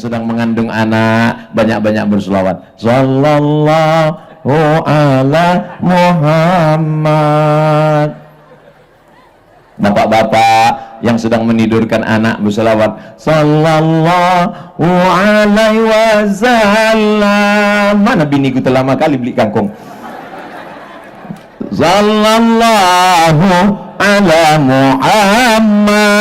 sedang mengandung anak banyak-banyak berselawat. Sallallahu ala Muhammad. Bapak-bapak yang sedang menidurkan anak berselawat sallallahu alaihi wasallam. Mana biniku telah lama kali beli kangkung. Sallallahu ala Muhammad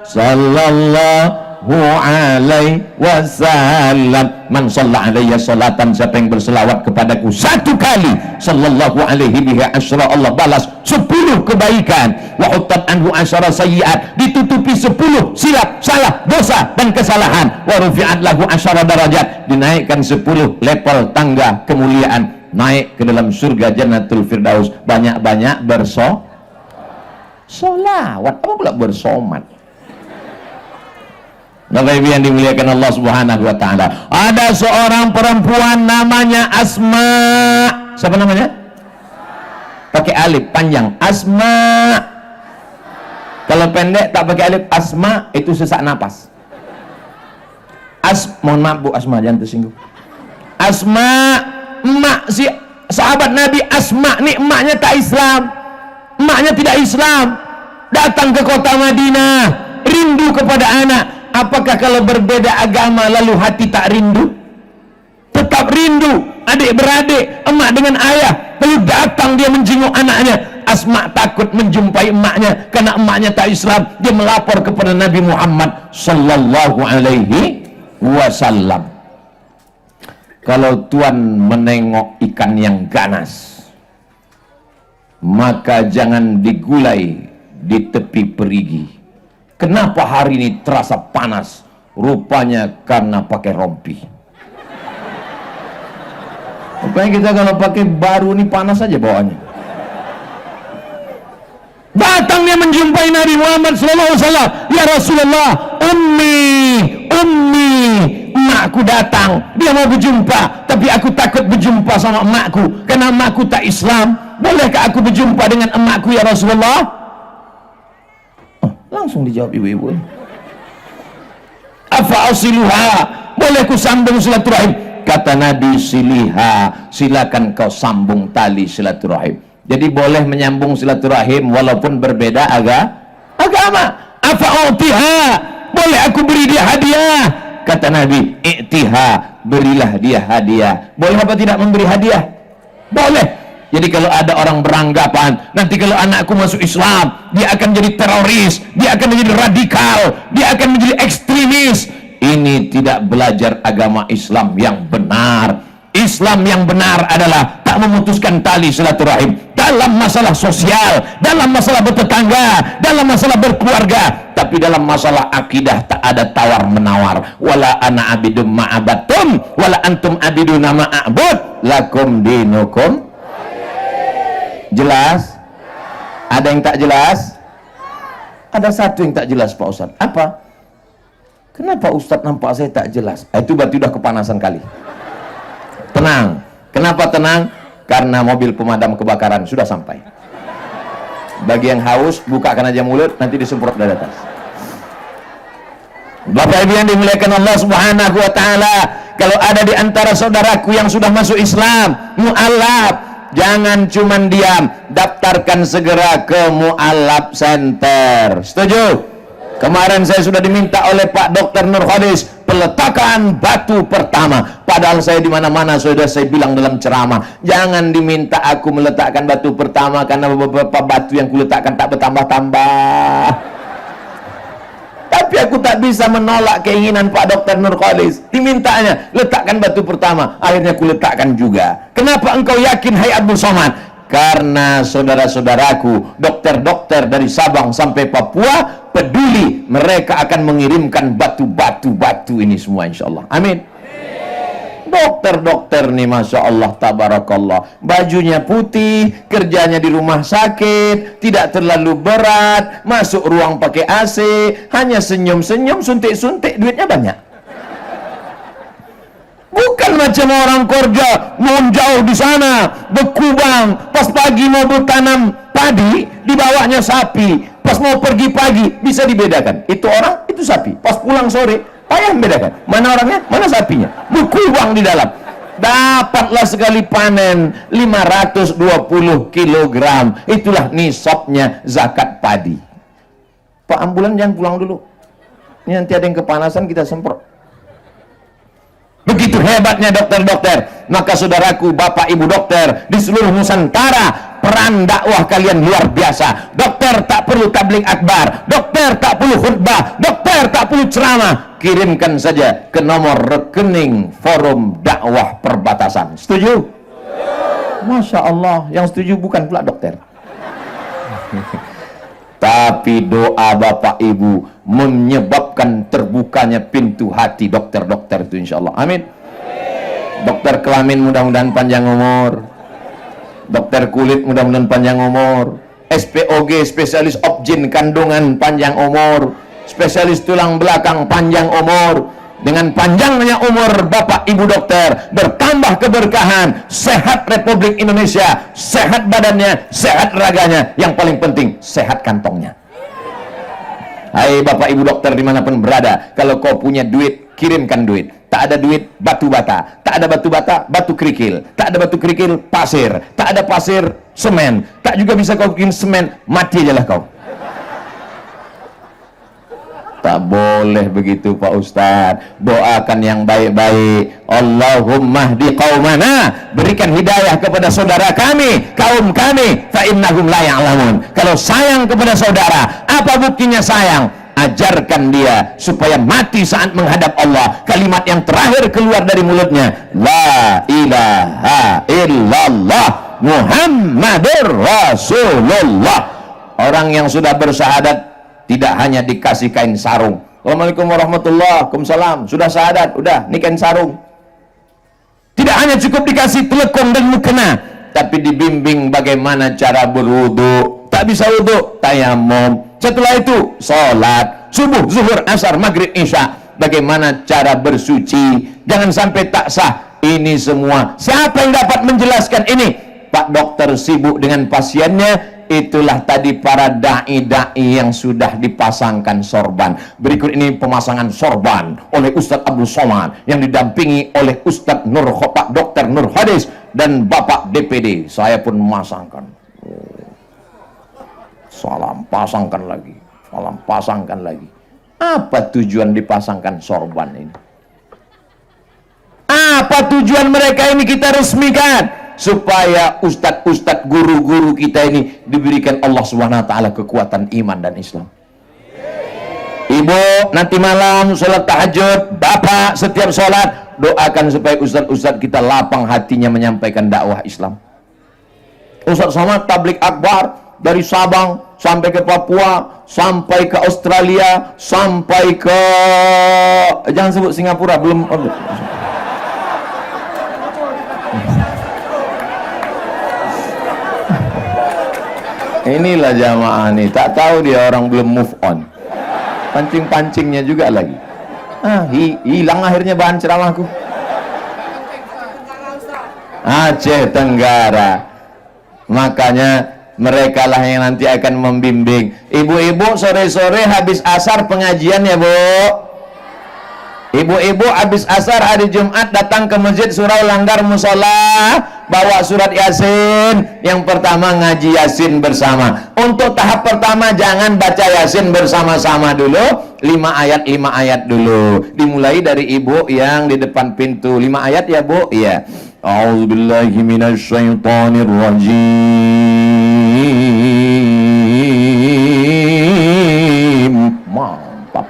sallallahu alaihi wasallam. Man shalla alayya salatan, siapa yang berselawat kepadaku satu kali, sallallahu alaihi biha asyra, Allah balas 10 kebaikan. Wa huttat anhu asyara sayyiat, ditutupi 10 silap, salah, dosa dan kesalahan. Wa rufi'at lahu asyara darajat, dinaikkan 10 level tangga kemuliaan, naik ke dalam surga Jannatul Firdaus. Banyak-banyak solawat, apa pula bersomat. Bapak Ibu yang dimuliakan Allah Subhanahu wa taala. Ada seorang perempuan namanya Asma. Siapa namanya? Pakai alif panjang, Asma. Kalau pendek tak pakai alif, Asma, itu sesak napas. Mohon maaf Bu Asma, jangan tersinggung. Asma, emak si sahabat Nabi Asma, nih emaknya tak Islam. Emaknya tidak Islam. Datang ke kota Madinah, rindu kepada anak. Apakah kalau berbeda agama lalu hati tak rindu? Tetap rindu, adik beradik, emak dengan ayah. Lalu datang dia menjenguk anaknya. Asma takut menjumpai emaknya karena emaknya tak Islam. Dia melapor kepada Nabi Muhammad sallallahu alaihi wasallam. Kalau Tuhan menengok ikan yang ganas, maka jangan digulai di tepi perigi. Kenapa hari ini terasa panas? Rupanya karena pakai rompi. Rupanya kita kalau pakai baru ini panas saja bawaannya. Datang dia menjumpai Nabi Muhammad SAW. Ya Rasulullah, ummi, emakku datang. Dia mau berjumpa, tapi aku takut berjumpa sama emakku karena emakku tak Islam. Bolehkah aku berjumpa dengan emakku ya Rasulullah? Langsung dijawab ibu-ibu. Afa asiluha, boleh ku sambung silaturahim? Kata Nabi, siliha, silakan kau sambung tali silaturahim. Jadi boleh menyambung silaturahim walaupun berbeda agama. Afa utiha, boleh aku beri dia hadiah? Kata Nabi, i'tiha, berilah dia hadiah. Boleh apa tidak memberi hadiah? Boleh. Jadi kalau ada orang beranggapan nanti kalau anakku masuk Islam dia akan jadi teroris, dia akan menjadi radikal, dia akan menjadi ekstremis, ini tidak belajar agama Islam yang benar. Islam yang benar adalah tak memutuskan tali silaturahim dalam masalah sosial, dalam masalah bertetangga, dalam masalah berkeluarga, tapi dalam masalah akidah tak ada tawar menawar. Wala ana abidum ma'abatum wala antum abiduna ma'abud lakum dinukum. Jelas? Ada yang tak jelas? Ada satu yang tak jelas Pak Ustadz. Apa? Kenapa Ustadz nampak saya tak jelas? Itu berarti udah kepanasan kali. Tenang. Kenapa tenang? Karena mobil pemadam kebakaran sudah sampai. Bagi yang haus, bukakan aja mulut, nanti disemprot dari atas. Bapak Ibu yang dimuliakan Allah Subhanahu wa taala, kalau ada di antara saudaraku yang sudah masuk Islam, mu'alaf, jangan cuman diam, daftarkan segera ke Mu'alaf Center. Setuju? Kemarin saya sudah diminta oleh Pak Dr. Nurhodis peletakan batu pertama. Padahal saya di mana-mana sudah saya bilang dalam ceramah, jangan diminta aku meletakkan batu pertama karena beberapa batu yang kuletakkan tak bertambah-tambah. Tapi aku tak bisa menolak keinginan Pak Dr. Nurhodis. Dimintanya, letakkan batu pertama. Akhirnya aku letakkan juga. Kenapa engkau yakin, hai Abdul Somad? Karena saudara-saudaraku, dokter-dokter dari Sabang sampai Papua peduli. Mereka akan mengirimkan batu-batu ini semua insya Allah. Amin. Dokter-dokter nih Masya Allah tabarakallah, bajunya putih, kerjanya di rumah sakit, tidak terlalu berat, masuk ruang pakai AC, hanya senyum-senyum, suntik-suntik, duitnya banyak. Bukan macam orang kerja mau jauh di sana, berkubang, pas pagi mau bertanam padi, di bawahnya sapi, pas mau pergi pagi, bisa dibedakan, itu orang, itu sapi, pas pulang sore, Payah membedakan mana orangnya, mana sapinya. Berkuang di dalam. Dapatlah sekali panen 520 kilogram. Itulah nisabnya zakat padi. Pak ambulan jangan pulang dulu. Ini nanti ada yang kepanasan kita semprot. Begitu hebatnya dokter-dokter. Maka saudaraku, bapak ibu dokter di seluruh Nusantara, peran dakwah kalian luar biasa. Dokter tak perlu tabligh akbar, dokter tak perlu khutbah, dokter tak perlu ceramah. Kirimkan saja ke nomor rekening Forum Dakwah Perbatasan. Setuju? Masya Allah, yang setuju bukan pula dokter. Tapi doa bapak ibu menyebabkan terbukanya pintu hati dokter-dokter itu, insya Allah. Amin. Dokter kelamin mudah-mudahan panjang umur, dokter kulit mudah-mudahan panjang umur, SPOG spesialis obgyn kandungan panjang umur, spesialis tulang belakang panjang umur. Dengan panjangnya umur bapak ibu dokter, bertambah keberkahan, sehat Republik Indonesia, sehat badannya, sehat raganya, yang paling penting sehat kantongnya. Hai bapak ibu dokter dimanapun berada, kalau kau punya duit, kirimkan duit. Tak ada duit, batu bata. Tak ada batu bata, batu kerikil. Tak ada batu kerikil, pasir. Tak ada pasir, semen. Tak juga bisa kau bikin semen, mati aja lah kau. Tak boleh begitu Pak Ustadz. Doakan yang baik-baik. Allahumma hdi qaumana, berikan hidayah kepada saudara kami, kaum kami, fa innahum la ya'lamun. Kalau sayang kepada saudara, apa buktinya sayang? Ajarkan dia supaya mati saat menghadap Allah. Kalimat yang terakhir keluar dari mulutnya, la ilaha illallah Muhammadur Rasulullah. Orang yang sudah bersyahadat tidak hanya dikasih kain sarung. Assalamualaikum warahmatullahi wabarakatuh. Sudah syahadat, udah, ini kain sarung. Tidak hanya cukup dikasih telekung dan mukena, tapi dibimbing bagaimana cara berwudu. Tak bisa wudu, tayamum. Setelah itu, sholat, subuh, zuhur, asar, maghrib, isya. Bagaimana cara bersuci. Jangan sampai tak sah. Ini semua, siapa yang dapat menjelaskan ini? Pak dokter sibuk dengan pasiennya. Itulah tadi para da'i-da'i yang sudah dipasangkan sorban. Berikut ini pemasangan sorban oleh Ustadz Abdul Somad yang didampingi oleh Ustadz Nur Khopak, Dr. Nur Hadis, dan Bapak DPD. Saya pun memasangkan. Salam, pasangkan lagi. Salam, pasangkan lagi. Apa tujuan dipasangkan sorban ini? Apa tujuan mereka ini kita resmikan? Supaya ustadz-ustadz, guru-guru kita ini diberikan Allah SWT kekuatan iman dan Islam. Ibu nanti malam sholat tahajud, bapak setiap sholat doakan supaya ustadz-ustadz kita lapang hatinya menyampaikan dakwah Islam. Ustadz Somad tabligh akbar dari Sabang sampai ke Papua, sampai ke Australia, sampai ke, jangan sebut Singapura, belum. Inilah jamaah nih, tak tahu dia orang belum move on. Pancing-pancingnya juga lagi. Hilang akhirnya bahan ceramahku. Aceh Tenggara. Makanya mereka lah yang nanti akan membimbing. Ibu-ibu sore-sore habis asar pengajian ya Bu. Ibu-ibu habis asar hari Jumat datang ke masjid Surau Langgar Musola, bawa surat Yasin. Yang pertama ngaji Yasin bersama. Untuk tahap pertama jangan baca Yasin bersama-sama dulu, 5 ayat dulu. Dimulai dari ibu yang di depan pintu. 5 ayat ya Bu? Iya. A'udzubillahi minasyaitonirrajim. Mantap.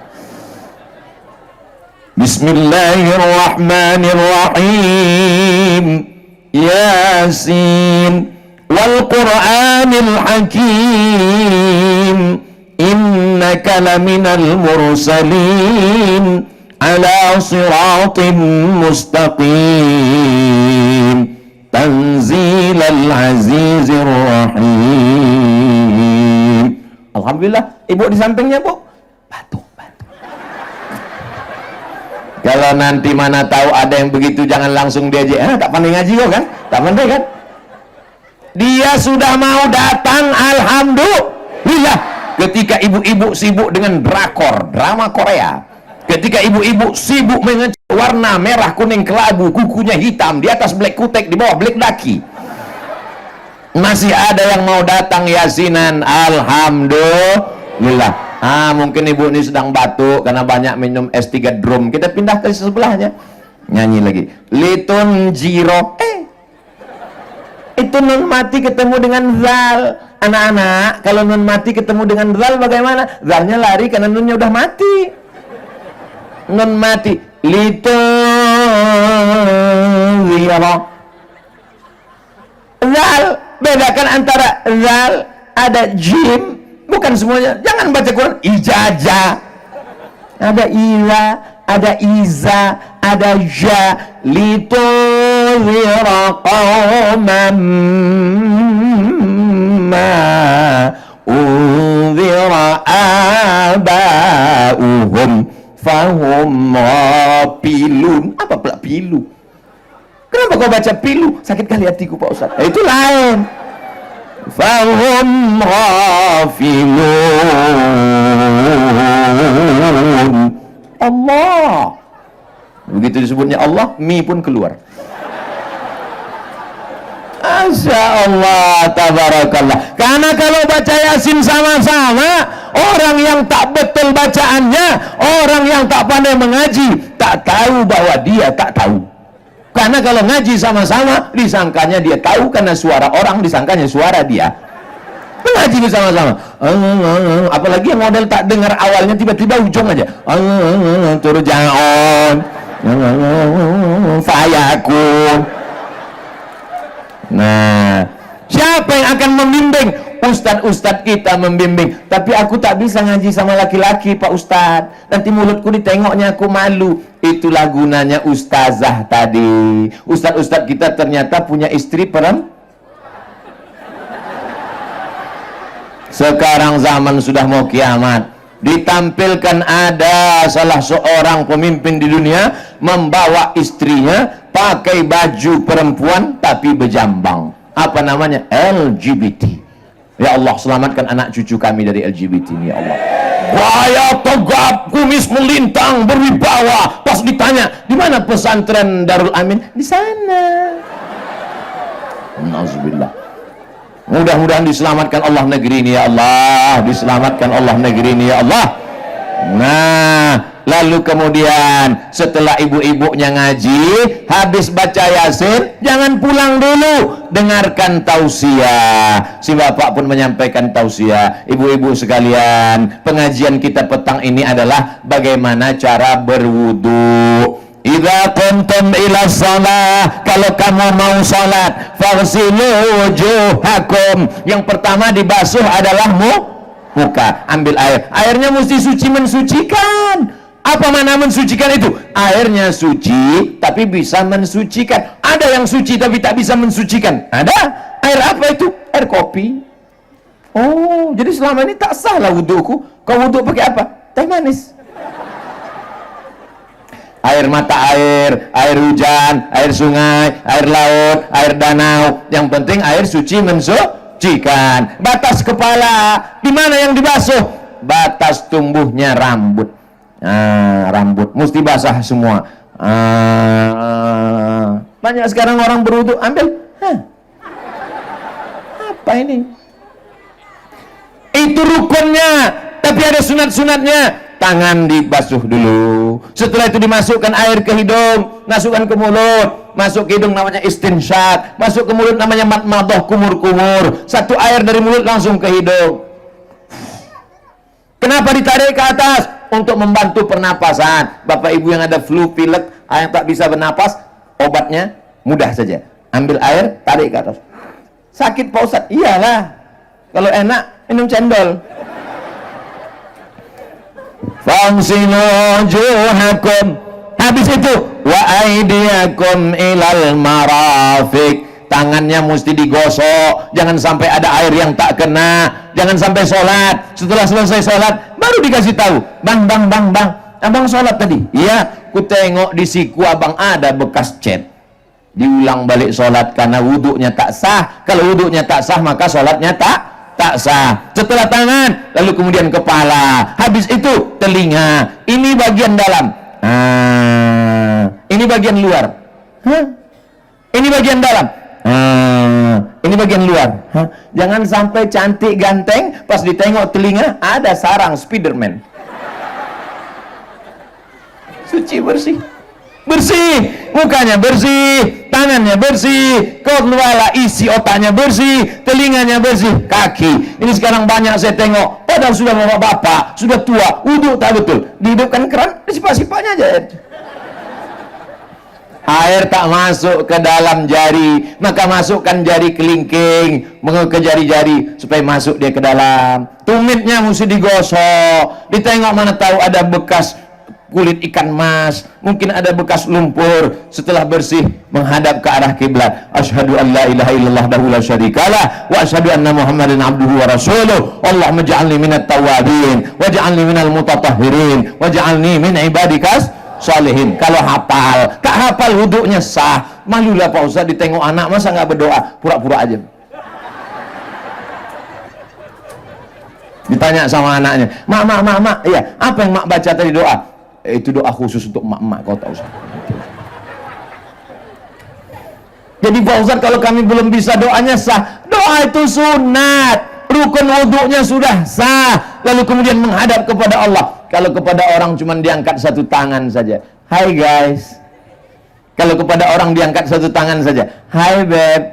Bismillahirrahmanirrahim. Yasin wal Qur'anil Hakim. Innaka laminal mursalin ala siratim mustaqim. Tanzilal azizir rahim. Alhamdulillah, ibu di sampingnya Bu. Batuk. Kalau nanti mana tahu ada yang begitu, jangan langsung diajak. Tak pandai ngaji kok kan? Tak pandai kan? Dia sudah mau datang, alhamdulillah. Ketika ibu-ibu sibuk dengan drakor, drama Korea, Ketika ibu-ibu sibuk mengecat warna merah kuning kelabu, kukunya hitam, di atas black kutek, di bawah black daki, masih ada yang mau datang yasinan. Alhamdulillah. Mungkin ibu ini sedang batuk karena banyak minum S3 drum. Kita pindah ke sebelahnya, nyanyi lagi litun jiro. Itu nun mati ketemu dengan zal. Anak-anak, kalau nun mati ketemu dengan zal bagaimana? Zalnya lari karena nunnya udah mati. Nun mati litun jiro. Zal, bedakan antara zal, ada jim, bukan semuanya. Jangan baca Quran ijazah. Ada ila, ada iza, ada ja. Lituzira qawman ma unzira aba'uhum fahum ghafilun. Apa pula pilu? Kenapa kau baca pilu? Sakit kali hatiku Pak Ustaz. Itu lain. Fahum ghafilun. Allah. Begitu disebutnya Allah, mi pun keluar. Masya Allah, tabarakallah. Karena kalau baca Yasin sama-sama, orang yang tak betul bacaannya, orang yang tak pandai mengaji, tak tahu bahwa dia tak tahu. Karena kalau ngaji sama-sama, disangkanya dia tahu, karena suara orang disangkanya suara dia. Mengaji bersama-sama, apalagi yang model tak dengar awalnya, tiba-tiba ujung aja turja'un fayakun. Nah, siapa yang akan membimbing? Ustadz-ustadz kita membimbing. Tapi aku tak bisa ngaji sama laki-laki Pak Ustadz, nanti mulutku ditengoknya, aku malu. Itulah gunanya ustazah tadi. Ustadz-ustadz kita ternyata punya istri perempuan. Sekarang zaman sudah mau kiamat, ditampilkan ada salah seorang pemimpin di dunia membawa istrinya pakai baju perempuan tapi berjambang. Apa namanya? LGBT. Ya Allah, selamatkan anak cucu kami dari LGBT ini, ya Allah. Gaya tegap, kumis melintang, berwibawa. Pas ditanya, di mana pesantren Darul Amin? Di sana. Nauzubillah. Mudah-mudahan diselamatkan Allah negeri ini, ya Allah. Diselamatkan Allah negeri ini, ya Allah. Nah, lalu kemudian setelah ibu-ibunya ngaji, habis baca Yasin, jangan pulang dulu, dengarkan tausiah. Si bapak pun menyampaikan tausiah. Ibu-ibu sekalian, pengajian kita petang ini adalah bagaimana cara berwudu. Idza kuntum ila shalah, kalau kamu mau salat, faghsilu wujuhakum. Yang pertama dibasuh adalah muka. Ambil air. Airnya mesti suci, mensucikan. Apa mana mensucikan itu? Airnya suci tapi bisa mensucikan. Ada yang suci tapi tak bisa mensucikan. Ada. Air apa itu? Air kopi. Oh, jadi selama ini tak sah lah wuduku. Kau wuduk pakai apa? Teh manis. Air mata air, air hujan, air sungai, air laut, air danau. Yang penting air suci mensucikan. Batas kepala, di mana yang dibasuh? Batas tumbuhnya rambut. Rambut mesti basah semua. Banyak sekarang orang berwudu ambil. Apa ini? Itu rukunnya, tapi ada sunat-sunatnya. Tangan dibasuh dulu, setelah itu dimasukkan air ke hidung, masukkan ke mulut. Masuk ke hidung namanya istinsyak, masuk ke mulut namanya madmadah, kumur-kumur. Satu air dari mulut langsung ke hidung. Kenapa ditarik ke atas? Untuk membantu pernapasan. Bapak ibu yang ada flu, pilek, yang tak bisa bernapas, obatnya mudah saja, ambil air, tarik ke atas. Sakit Pak Ustadz? Iyalah, kalau enak minum cendol. Fangsilu wujuhakum. Habis itu wa aydiyakum ilal marafiq. Tangannya mesti digosok, jangan sampai ada air yang tak kena. Jangan sampai sholat, setelah selesai sholat baru dikasih tahu, bang, abang sholat tadi? Iya, ku tengok di siku abang ada bekas cat. Diulang balik sholat karena wuduknya tak sah. Kalau wuduknya tak sah maka sholatnya tak tak sah. Setelah tangan, lalu kemudian kepala, habis itu telinga. Ini bagian dalam. Ini bagian luar. Ini bagian dalam. Ini bagian luar. Jangan sampai cantik ganteng, pas ditengok telinga ada sarang Spiderman. Suci bersih, mukanya bersih, tangannya bersih, kepala isi otaknya bersih, telinganya bersih, kaki. Ini sekarang banyak saya tengok, padahal sudah bapak-bapak, sudah tua, wudhu tak betul, dihidupkan keran, disipak-sipaknya aja. Air tak masuk ke dalam jari, maka masukkan jari kelingking ke jari-jari supaya masuk dia ke dalam. Tumitnya mesti digosok, ditengok mana tahu ada bekas kulit ikan mas, mungkin ada bekas lumpur. Setelah bersih, menghadap ke arah kiblat. Asyhadu an la ilaha illallah wahdahu la syarikalah wa asyhadu anna Muhammadan abduhu wa rasuluh. Allahumma ja'alni minat tawwabin waj'alni minal mutatahhirin waj'alni min ibadikas sholihin. Kalau hafal, tak hafal wuduknya sah. Malulah Pak Ustaz ditengok anak, masa nggak berdoa, pura-pura aja. Ditanya sama anaknya, mak, iya, apa yang mak baca tadi doa? Itu doa khusus untuk mak-mak, kau tahu. Jadi Pak Ustaz, kalau kami belum bisa doanya sah, doa itu sunat, rukun wuduknya sudah sah, lalu kemudian menghadap kepada Allah. Kalau kepada orang cuma diangkat satu tangan saja, hai guys. Kalau kepada orang diangkat satu tangan saja, hai beb.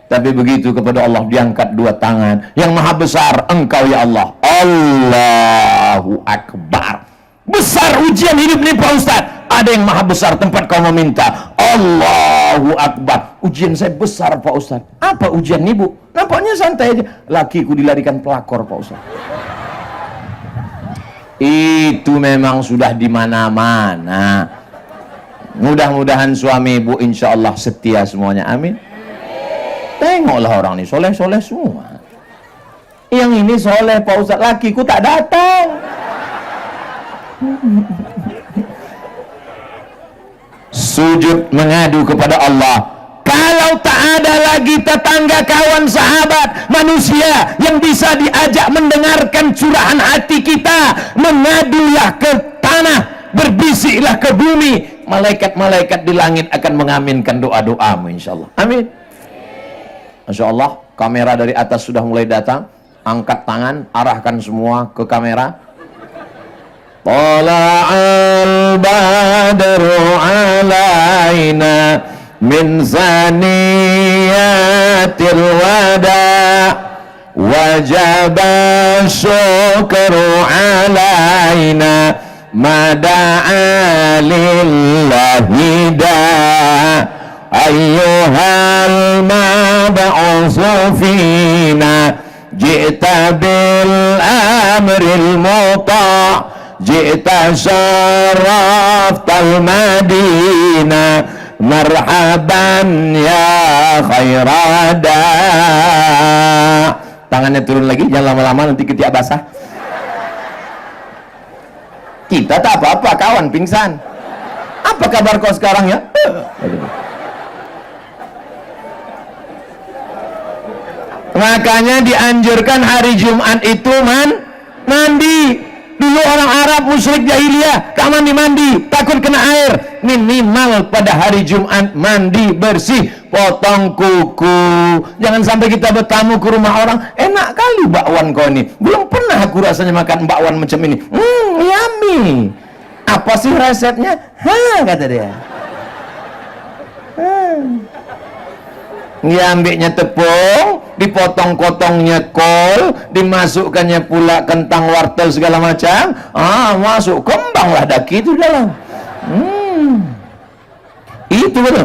Tapi begitu kepada Allah diangkat dua tangan. Yang maha besar engkau ya Allah. Allahu Akbar. Besar ujian hidup ini Pak Ustaz. Ada yang maha besar tempat kau meminta. Allahu Akbar. Ujian saya besar Pak Ustaz. Apa ujian ini Bu? Nampaknya santai aja. Lakiku dilarikan pelakor Pak Ustaz. Itu memang sudah di mana-mana. Mudah-mudahan suami ibu insya Allah setia semuanya. Amin. Tengoklah orang ini soleh-soleh semua. Yang ini soleh Pak Ustaz, lakiku tak datang. Sujud mengadu kepada Allah. Kalau tak ada lagi tetangga, kawan, sahabat, manusia yang bisa diajak mendengarkan curahan hati kita, mengadulah ke tanah, berbisiklah ke bumi. Malaikat-malaikat di langit akan mengaminkan doa-doamu insyaallah. Amin. Masya Allah, kamera dari atas sudah mulai datang. Angkat tangan, arahkan semua ke kamera. Tala'al badru alaina min zaniyatil wada wajaba syukru alaina mada'a lillahi da ayyuhal mab'usu fina ji'ta bil amril muta' ji'ta syaraftal madinah marhaban ya khairada. Tangannya turun lagi, jangan lama-lama nanti ketiak basah. Kita tak apa-apa kawan, pingsan. Apa kabar kau sekarang ya? Makanya dianjurkan hari Jumat itu mandi. Dulu orang Arab musyrik jahiliyah tak mandi, takut kena air. Minimal pada hari Jumat mandi bersih, potong kuku. Jangan sampai kita bertamu ke rumah orang, enak kali bakwan kau ini, belum pernah aku rasanya makan bakwan macam ini. Yummy. Apa sih resepnya? Kata dia. Diambilnya tepung, dipotong-potongnya kol, dimasukkannya pula kentang, wortel segala macam. Masuk kembang lah daki itu dalam. Itu betul.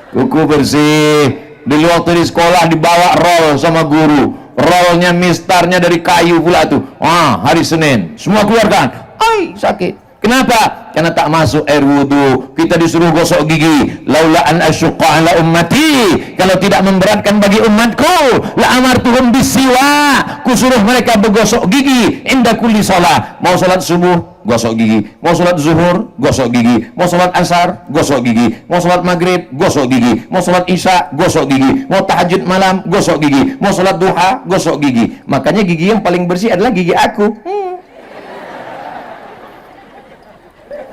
Kuku bersih. Dulu waktu di sekolah dibawa roll sama guru. Rollnya mistarnya dari kayu pula tuh. Hari Senin semua keluarkan. Sakit. Kenapa? Karena tak masuk air wudhu. Kita disuruh gosok gigi. Laula an asyqa ala ummati, kalau tidak memberatkan bagi umatku, la amartuhum bisiwa, ku suruh mereka bergosok gigi inda kulli shalah. Mau salat subuh gosok gigi. Mau sholat zuhur, gosok gigi. Mau sholat asar, gosok gigi. Mau sholat maghrib, gosok gigi. Mau sholat isya, gosok gigi. Mau tahajud malam, gosok gigi. Mau sholat duha, gosok gigi. Makanya gigi yang paling bersih adalah gigi aku.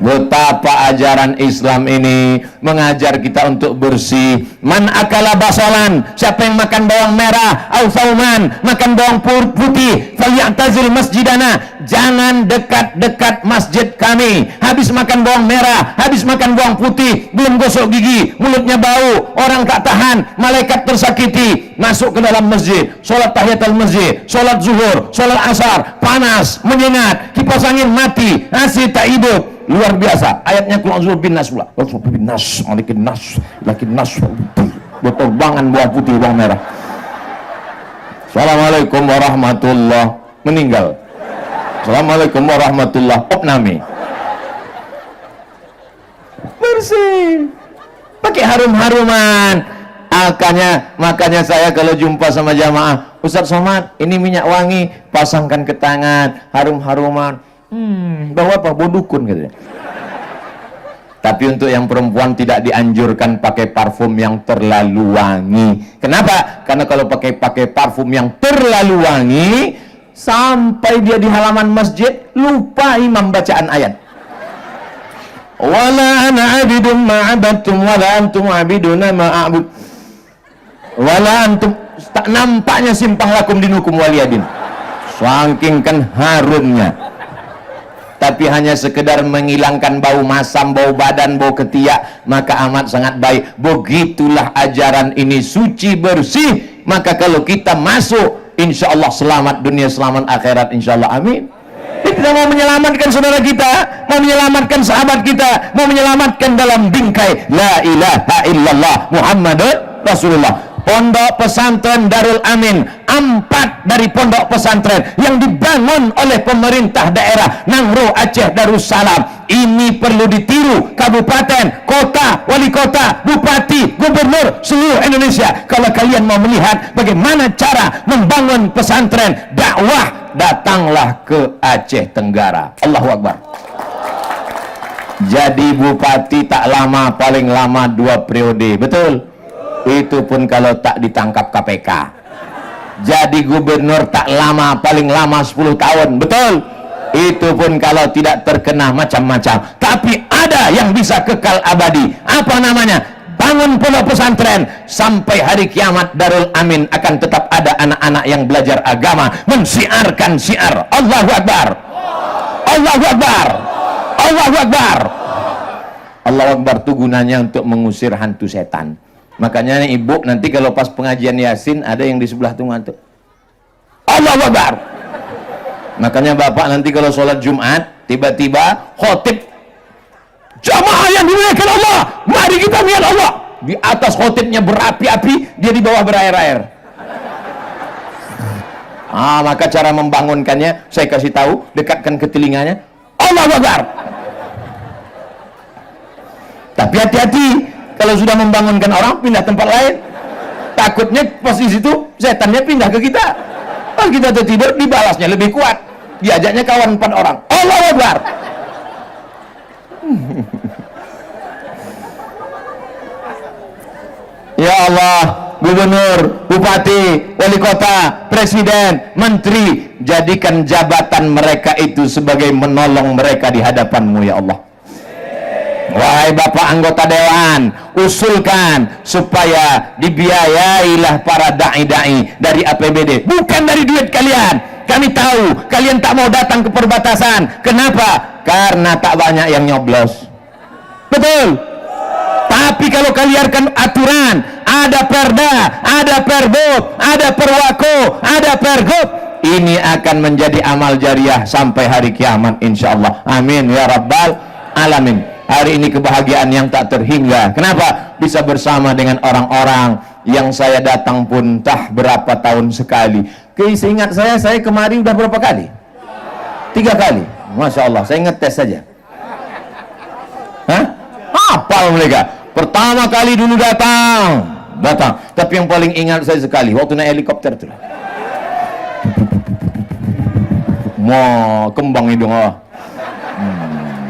Betapa ajaran Islam ini mengajar kita untuk bersih. Man akala basalan, siapa yang makan bawang merah, au sauman, makan bawang putih, falyatazil masjidana, jangan dekat-dekat masjid kami. Habis makan bawang merah, habis makan bawang putih, belum gosok gigi, mulutnya bau, orang tak tahan, malaikat tersakiti, masuk ke dalam masjid, sholat tahiyatul masjid, sholat zuhur, sholat asar, panas, menyengat, kipas angin mati, nasi tak hidup. Luar biasa. Ayatnya Qul a'udzu bin nas pula. A'udzu bin nas, malikin nas, lakin nas. Berterbangan bawang putih, bawang merah. Assalamualaikum warahmatullah. Meninggal. Assalamualaikum warahmatullah. Opname. Bersih. Pakai harum-haruman. Makanya saya kalau jumpa sama jamaah, Ustaz Somad, ini minyak wangi, pasangkan ke tangan, harum-haruman. Bawa apa? Bodukun katanya. Tapi untuk yang perempuan tidak dianjurkan pakai parfum yang terlalu wangi. Kenapa? Karena kalau pakai parfum yang terlalu wangi, sampai dia di halaman masjid lupa imam bacaan ayat. Wala ana abidun ma'abadtum wala antum abiduna ma'abud. Wala antum, tak nampaknya simpang lakum dinukum waliyadin. Saking kan harumnya. Tapi hanya sekedar menghilangkan bau masam, bau badan, bau ketiak, maka amat sangat baik. Begitulah ajaran ini, suci bersih. Maka kalau kita masuk, insya Allah selamat dunia, selamat akhirat, insya Allah, amin. Kita mau menyelamatkan saudara kita, mau menyelamatkan sahabat kita, mau menyelamatkan dalam bingkai la ilaha illallah Muhammadur Rasulullah. Pondok pesantren Darul Amin, 4 dari pondok pesantren yang dibangun oleh pemerintah daerah Nangro Aceh Darussalam ini perlu ditiru kabupaten, kota, wali kota, bupati, gubernur seluruh Indonesia. Kalau kalian mau melihat bagaimana cara membangun pesantren dakwah, datanglah ke Aceh Tenggara. Allahu Akbar. Jadi bupati tak lama, paling lama 2 periode, betul? Itu pun kalau tak ditangkap KPK. Jadi gubernur tak lama, paling lama 10 tahun, betul? Itu pun kalau tidak terkena macam-macam. Tapi ada yang bisa kekal abadi. Apa namanya? Bangun pondok pesantren. Sampai hari kiamat Darul Amin akan tetap ada anak-anak yang belajar agama, mensiarkan syiar Allahu Akbar, Allahu Akbar, Allahu Akbar. Allahu Akbar itu gunanya untuk mengusir hantu setan. Makanya nih, ibu nanti kalau pas pengajian Yasin ada yang di sebelah tuh ngantuk Allahu Akbar. Makanya bapak nanti kalau sholat Jumat tiba-tiba khotib, jamaah yang dimuliakan Allah, mari kita melihat Allah. Di atas khotibnya berapi-api, dia di bawah berair-air. Maka cara membangunkannya saya kasih tahu, dekatkan ke telinganya, Allahu Akbar. Tapi hati-hati, kalau sudah membangunkan orang, pindah tempat lain. Takutnya pas di situ setannya pindah ke kita. Pas kita tertidur, dibalasnya lebih kuat. Diajaknya kawan 4 orang. Allahu Akbar. Ya Allah, gubernur, bupati, wali kota, presiden, menteri, jadikan jabatan mereka itu sebagai menolong mereka di hadapan-Mu ya Allah. Wahai Bapak anggota dewan, usulkan supaya dibiayailah para da'i-da'i dari APBD, bukan dari duit kalian. Kami tahu kalian tak mau datang ke perbatasan. Kenapa? Karena tak banyak yang nyoblos. Betul. Tapi kalau kalian aturan, ada perda, ada perbub, ada perwako, ada pergub, ini akan menjadi amal jariah sampai hari kiamat insyaallah. Amin ya rabbal alamin. Hari ini kebahagiaan yang tak terhingga. Kenapa? Bisa bersama dengan orang-orang yang saya datang pun entah berapa tahun sekali. Seingat saya kemari udah berapa kali? 3 kali. Masya Allah, saya ngetes saja. Hah? Hafal mereka. Pertama kali dulu datang. Tapi yang paling ingat saya sekali, waktu naik helikopter tuh. Mau kembang hidung Allah.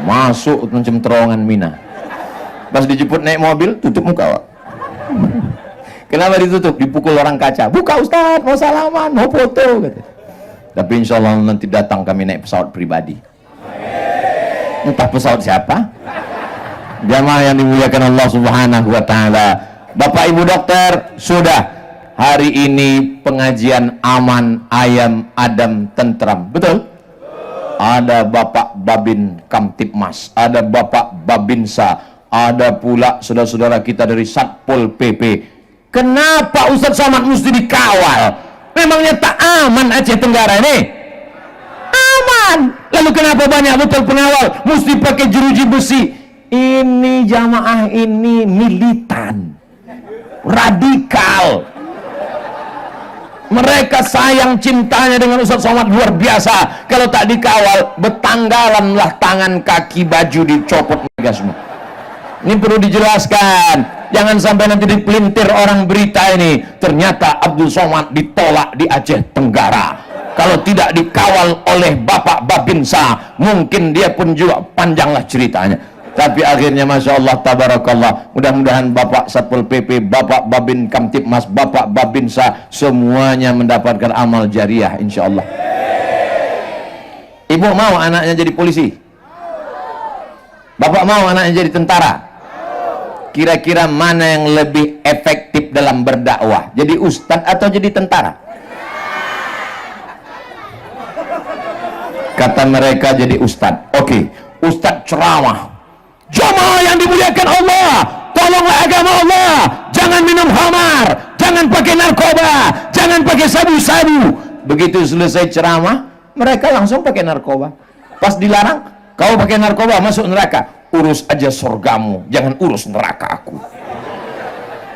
masuk macam terowongan Mina. Pas dijemput naik mobil, tutup muka, Pak. Kenapa ditutup? Dipukul orang kaca. Buka Ustaz, mau salaman, mau foto, kata. Tapi insya Allah nanti datang kami naik pesawat pribadi. Entah pesawat siapa. Jamaah yang dimuliakan Allah Subhanahu wa Ta'ala. Bapak Ibu dokter, sudah hari ini pengajian aman, ayam, adem, tentram. Betul? Ada Bapak Babin Kamtipmas, ada Bapak Babinsa, ada pula saudara-saudara kita dari Satpol PP. Kenapa Ustadz Somad mesti dikawal? Memangnya tak aman Aceh Tenggara ini? Aman. Lalu kenapa banyak betul pengawal mesti pakai jeruji besi? Ini jamaah ini militan, radikal. Mereka sayang cintanya dengan Ustadz Somad luar biasa. Kalau tak dikawal, betanggalanlah tangan, kaki, baju dicopot mereka semua. Ini perlu dijelaskan. Jangan sampai nanti dipelintir orang berita ini. Ternyata Abdul Somad ditolak di Aceh Tenggara. Kalau tidak dikawal oleh Bapak Babinsa, mungkin dia pun juga panjanglah ceritanya. Tapi akhirnya Masya Allah, Tabarakallah, mudah-mudahan Bapak Satpol PP, Bapak Babin Kamtipmas, Bapak Babinsa, semuanya mendapatkan amal jariah insya Allah. Ibu mau anaknya jadi polisi? Bapak mau anaknya jadi tentara? Kira-kira mana yang lebih efektif dalam berdakwah? Jadi ustadz atau jadi tentara? Kata mereka jadi ustadz. Oke, ustadz ceramah. Jamaah yang dimuliakan Allah, tolonglah agama Allah. Jangan minum khamar, jangan pakai narkoba, jangan pakai sabu-sabu. Begitu selesai ceramah, mereka langsung pakai narkoba. Pas dilarang, kau pakai narkoba masuk neraka. Urus aja surgamu, jangan urus neraka aku.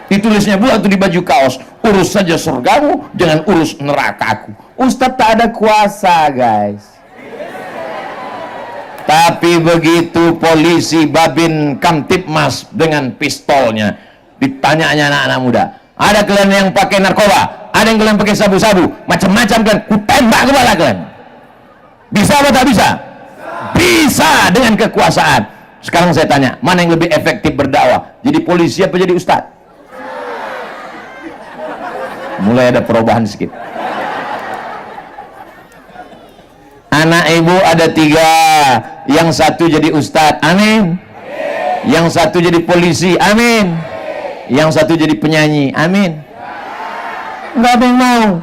Ditulisnya pula tuh di baju kaos, urus saja surgamu, jangan urus neraka aku. Ustadz tak ada kuasa, guys. Tapi begitu polisi Babin Kamtipmas dengan pistolnya, ditanyanya anak-anak muda, ada kalian yang pakai narkoba, ada yang kalian pakai sabu-sabu, macam-macam kan, ku tembak kepala kalian. Bisa atau tak bisa? Bisa dengan kekuasaan. Sekarang saya tanya, mana yang lebih efektif berdakwah? Jadi polisi apa jadi ustadz? Mulai ada perubahan sedikit. Anak ibu ada 3, yang satu jadi ustadz, amin. Yang satu jadi polisi, amin. Yang satu jadi penyanyi, amin. Nggak ada yang mau.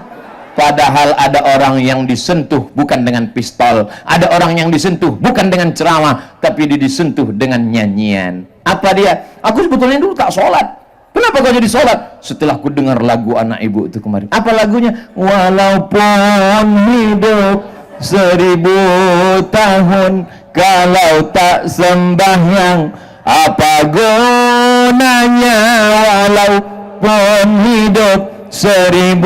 Padahal ada orang yang disentuh bukan dengan pistol, ada orang yang disentuh bukan dengan ceramah, tapi disentuh dengan nyanyian. Apa dia? Aku sebetulnya dulu tak sholat. Kenapa kau jadi sholat? Setelah ku dengar lagu anak ibu itu kemarin. Apa lagunya? Walaupun hidup 1000 tahun, kalau tak sembahyang, apa gunanya? Walaupun hidup 1000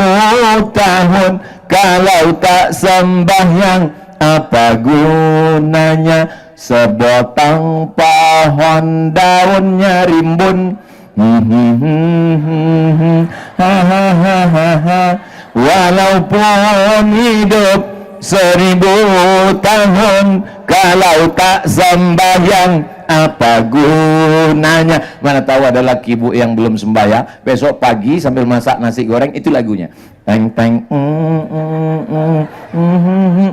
tahun, kalau tak sembahyang, apa gunanya? Sebatang pohon daunnya rimbun, walaupun hidup 1000 tahun, kalau tak sembahyang, apa gunanya? Mana tahu ada laki ibu yang belum sembahyang, besok pagi sambil masak nasi goreng, itu lagunya. Teng teng,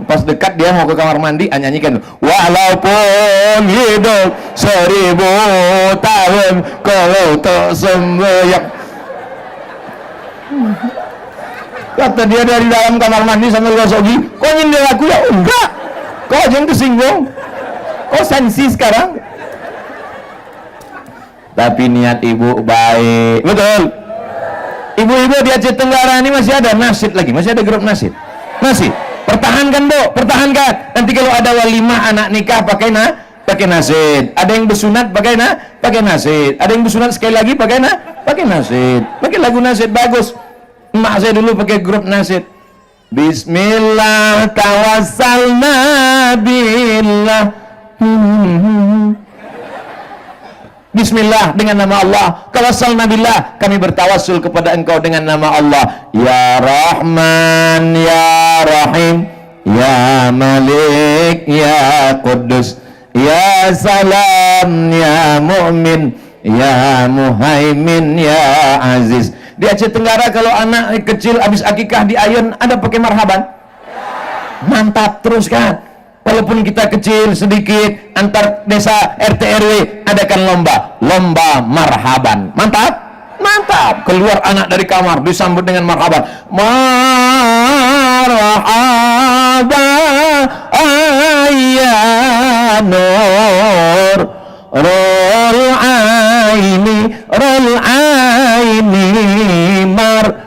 pas dekat dia mau ke kamar mandi, nyanyikan, walaupun hidup 1000 tahun, kalau tak sembahyang. Kata dia dari dalam kamar mandi sambil gosok gigi, kok nyindir aku ya? Enggak, kok aja yang kesinggung, kok sensi sekarang. Tapi niat ibu baik, betul. Ibu-ibu di Aceh Tenggara ini masih ada nasid lagi, masih ada grup nasid, masih. Pertahankan bu, pertahankan. Nanti kalau ada walimah anak nikah pakai nasid. Ada yang bersunat pakai nasid. Ada yang bersunat sekali lagi pakai nasid. Pakai lagu nasid bagus. Emak saya dulu pakai grup nasid. Bismillah tawassalna billah. Bismillah, dengan nama Allah. Tawassalna billah, kami bertawassul kepada engkau dengan nama Allah. Ya Rahman, Ya Rahim, Ya Malik, Ya Quddus, Ya salam ya mu'min ya muhaimin ya aziz. Di Aceh Tenggara kalau anak kecil habis akikah di ayun ada pakai marhaban? Mantap terus kan. Walaupun kita kecil sedikit, antar desa RT RW adakan lomba marhaban. Mantap? Mantap. Keluar anak dari kamar disambut dengan marhaban. Marhaban ayyanur rol aini mar.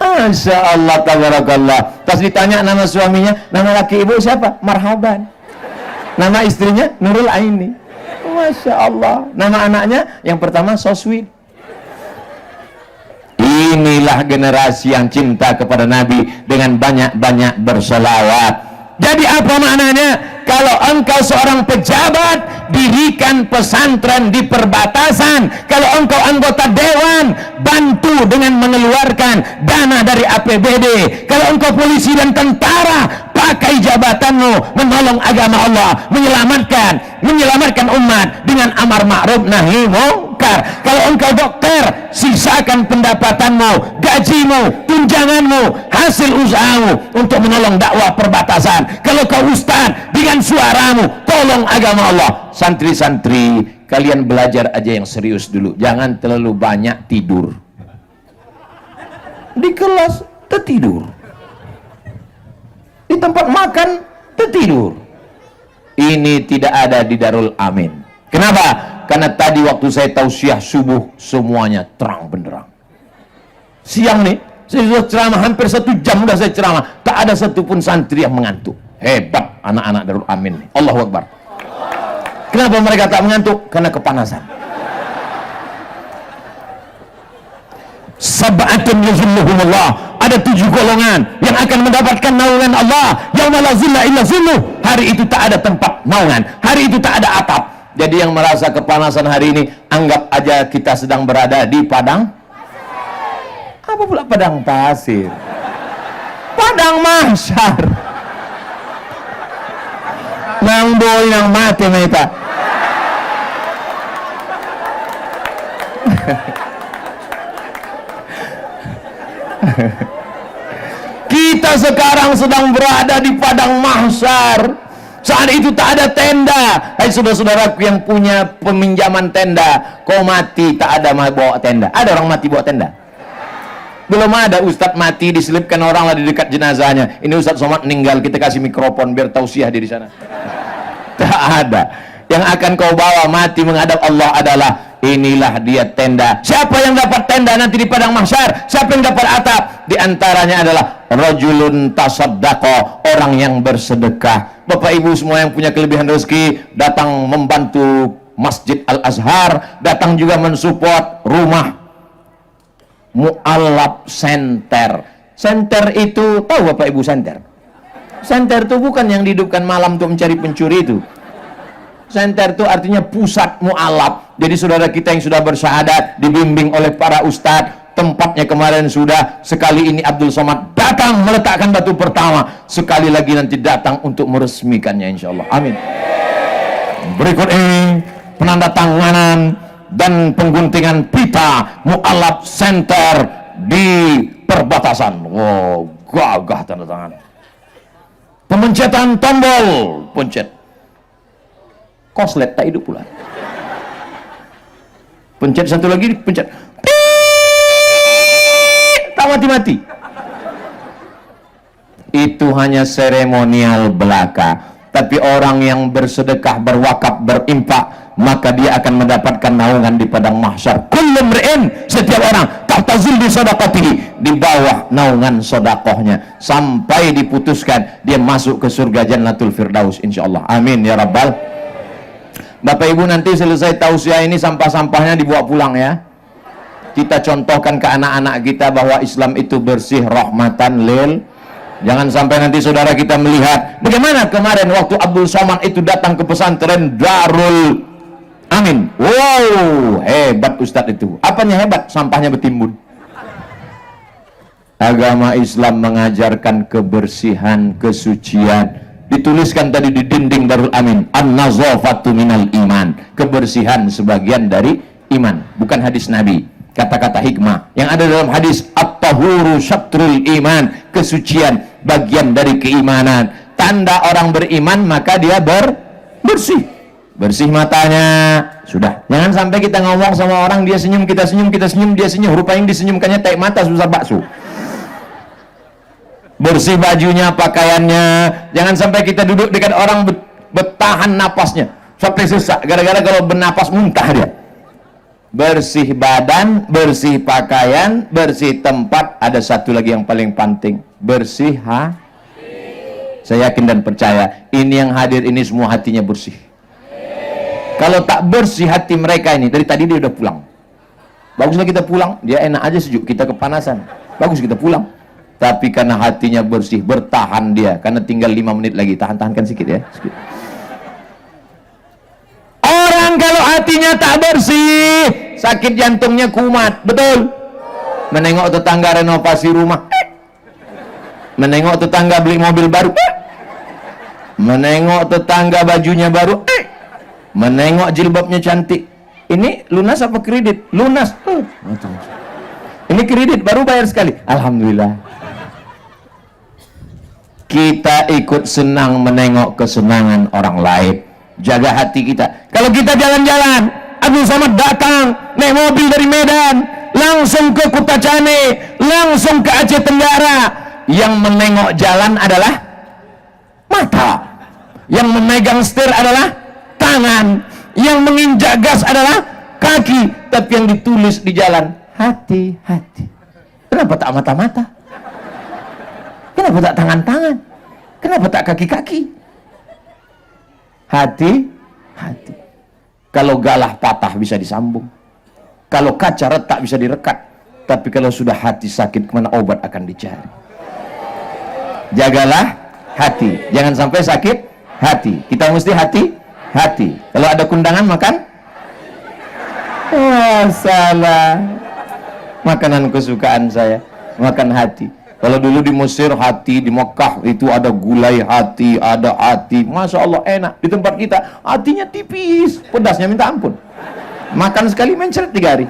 Masya Allah, tabarakallah. Tas ditanya nama suaminya, nama laki ibu siapa? Marhaban. Nama istrinya Nurul Aini. Masya Allah. Nama anaknya yang pertama so sweet. Inilah generasi yang cinta kepada Nabi dengan banyak-banyak bersolawat. Jadi apa maknanya? Kalau engkau seorang pejabat, dirikan pesantren di perbatasan. Kalau engkau anggota dewan, bantu dengan mengeluarkan dana dari APBD. Kalau engkau polisi dan tentara, pakai jabatanmu menolong agama Allah, menyelamatkan umat dengan amar ma'ruf nahi mungkar. Kalau engkau dokter, sisakan pendapatanmu, gajimu, tunjanganmu, hasil usahamu untuk menolong dakwah perbatasan. Kalau kau ustaz, dengan suaramu tolong agama Allah. Santri-santri, kalian belajar aja yang serius dulu, jangan terlalu banyak tidur di kelas, tertidur di tempat makan, tertidur. Ini tidak ada di Darul Amin. Kenapa? Karena tadi waktu saya tausiah subuh semuanya terang benderang. Siang nih saya sudah ceramah hampir 1 jam, sudah saya ceramah, tak ada satupun santri yang mengantuk. Hebat anak-anak Darul Amin nih. Allahu Akbar. Kenapa mereka tak mengantuk? Karena kepanasan. Sab'atun yuzilluhumullah, ada 7 golongan yang akan mendapatkan naungan Allah. Yauma la zilla illa zilluh. Hari itu tak ada tempat naungan, hari itu tak ada atap. Jadi yang merasa kepanasan hari ini, anggap aja kita sedang berada di padang. Apa pula padang pasir? Padang mahsyar. Nang boy yang mati meta. Kita sekarang sedang berada di padang mahsyar. Saat itu tak ada tenda. Hai saudara-saudaraku yang punya peminjaman tenda, kau mati tak ada bawa tenda. Ada orang mati bawa tenda? Belum ada. Ustadz mati diselipkan orang lah di dekat jenazahnya. Ini Ustadz Somad meninggal, kita kasih mikrofon biar tausiah di sana. Tak ada. Yang akan kau bawa mati menghadap Allah adalah inilah dia tenda. Siapa yang dapat tenda nanti di padang mahsyar? Siapa yang dapat atap? Di antaranya adalah rajulun tasaddaqa, orang yang bersedekah. Bapak Ibu semua yang punya kelebihan rezeki, datang membantu Masjid Al-Azhar, datang juga mensupport rumah Mu'allab Center. Center itu, tahu Bapak Ibu center? Center itu bukan yang dihidupkan malam untuk mencari pencuri itu. Center itu artinya pusat mu'alaf. Jadi saudara kita yang sudah bersyahadat, dibimbing oleh para ustadz, tempatnya kemarin sudah, sekali ini Abdul Somad datang meletakkan batu pertama, sekali lagi nanti datang untuk meresmikannya insyaallah. Amin. Berikut ini penandatanganan dan pengguntingan pita Mu'alaf Center di perbatasan. Wow, gagah tanda tangan. Pemencetan tombol, pencet. Koslet tak hidup pula. Pencet satu lagi, pencet. Tak mati-mati. Itu hanya seremonial belaka. Tapi orang yang bersedekah, berwakaf, berimpak, maka dia akan mendapatkan naungan di padang mahsyar. Kullu mri'in, setiap orang tahtazil bi sadaqatihi, di bawah naungan sedekahnya sampai diputuskan dia masuk ke surga Jannatul Firdaus insyaallah. Amin ya rabbal. Bapak Ibu nanti selesai tausiah ini sampah-sampahnya dibawa pulang ya. Kita contohkan ke anak-anak kita bahwa Islam itu bersih, rahmatan lil. Jangan sampai nanti saudara kita melihat bagaimana kemarin waktu Abdul Somad itu datang ke pesantren Darul Amin. Wow, hebat Ustadz itu. Apanya hebat? Sampahnya bertimbun. Agama Islam mengajarkan kebersihan, kesucian. Dituliskan tadi di dinding Darul Amin, an-nazafatu minal iman. Kebersihan sebagian dari iman, bukan hadis Nabi. Kata-kata hikmah yang ada dalam hadis, at-tahuru syatrul iman. Kesucian bagian dari keimanan. Tanda orang beriman maka dia bersih. Bersih matanya. Sudah. Jangan sampai kita ngomong sama orang, dia senyum, kita senyum, kita senyum, dia senyum. Rupanya disenyumkannya teh mata sebesar bakso. Bersih bajunya, pakaiannya. Jangan sampai kita duduk dengan orang bertahan napasnya sampai sesak gara-gara kalau bernapas muntah dia. Bersih badan, bersih pakaian, bersih tempat. Ada satu lagi yang paling penting, bersih hati. Saya yakin dan percaya ini yang hadir ini semua hatinya bersih. Kalau tak bersih hati mereka ini, dari tadi dia udah pulang. Baguslah kita pulang, dia enak aja sejuk, kita kepanasan. Bagus kita pulang. Tapi karena hatinya bersih, bertahan dia. Karena tinggal 5 menit lagi. Tahan-tahankan sedikit ya. Sedikit. Orang kalau hatinya tak bersih, sakit jantungnya kumat. Betul? Menengok tetangga renovasi rumah. Menengok tetangga beli mobil baru. Menengok tetangga bajunya baru. Menengok jilbabnya cantik. Ini lunas apa kredit? Lunas. Ini kredit, baru bayar sekali. Alhamdulillah. Kita ikut senang menengok kesenangan orang lain. Jaga hati kita. Kalau kita jalan-jalan, Abdul Somad datang naik mobil dari Medan langsung ke Kutacane, langsung ke Aceh Tenggara. Yang menengok jalan adalah mata, yang memegang setir adalah tangan, yang menginjak gas adalah kaki. Tapi yang ditulis di jalan, hati-hati. Kenapa tak mata-mata? Kenapa tak tangan-tangan? Kenapa tak kaki-kaki? Hati-hati. Kalau galah patah bisa disambung. Kalau kaca retak bisa direkat. Tapi kalau sudah hati sakit, kemana obat akan dicari? Jagalah hati. Jangan sampai sakit hati. Kita mesti hati-hati. Kalau ada kundangan makan? Wah, salah. Makanan kesukaan saya. Makan hati. Kalau dulu di Mesir hati, di Mekah itu ada gulai hati, ada hati. Masya Allah enak. Di tempat kita hatinya tipis, pedasnya minta ampun. Makan sekali mencret 3 hari.